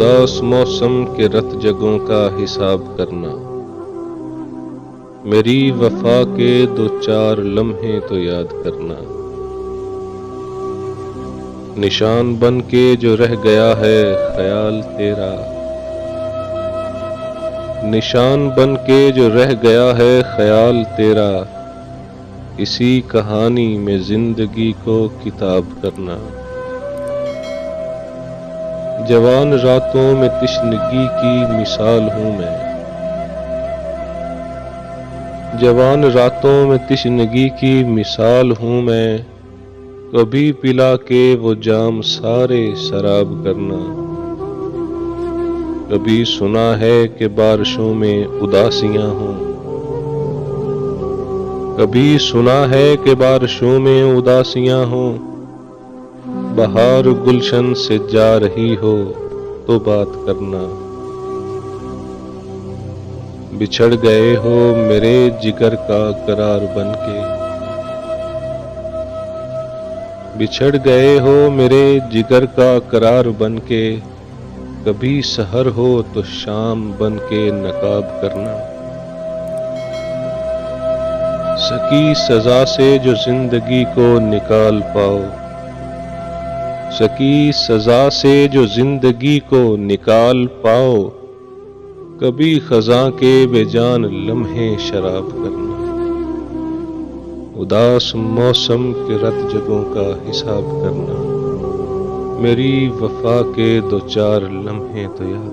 اداس موسم کے رت جگوں کا حساب کرنا، میری وفا کے دو چار لمحے تو یاد کرنا، نشان بن کے جو رہ گیا ہے خیال تیرا، نشان بن کے جو رہ گیا ہے خیال تیرا، اسی کہانی میں زندگی کو کتاب کرنا، جوان راتوں میں تشنگی کی مثال ہوں میں، جوان راتوں میں تشنگی کی مثال ہوں میں، کبھی پلا کے وہ جام سارے سراب کرنا، کبھی سنا ہے کہ بارشوں میں اداسیاں ہوں، کبھی سنا ہے کہ بارشوں میں اداسیاں ہوں، بہار گلشن سے جا رہی ہو تو بات کرنا، بچھڑ گئے ہو میرے جگر کا قرار بن کے، بچھڑ گئے ہو میرے جگر کا قرار بن کے، کبھی سحر ہو تو شام بن کے نقاب کرنا، سکی سزا سے جو زندگی کو نکال پاؤ، سکی سزا سے جو زندگی کو نکال پاؤ، کبھی خزاں کے بے جان لمحے شراب کرنا، اداس موسم کے رت جگوں کا حساب کرنا، میری وفا کے دو چار لمحے تو یاد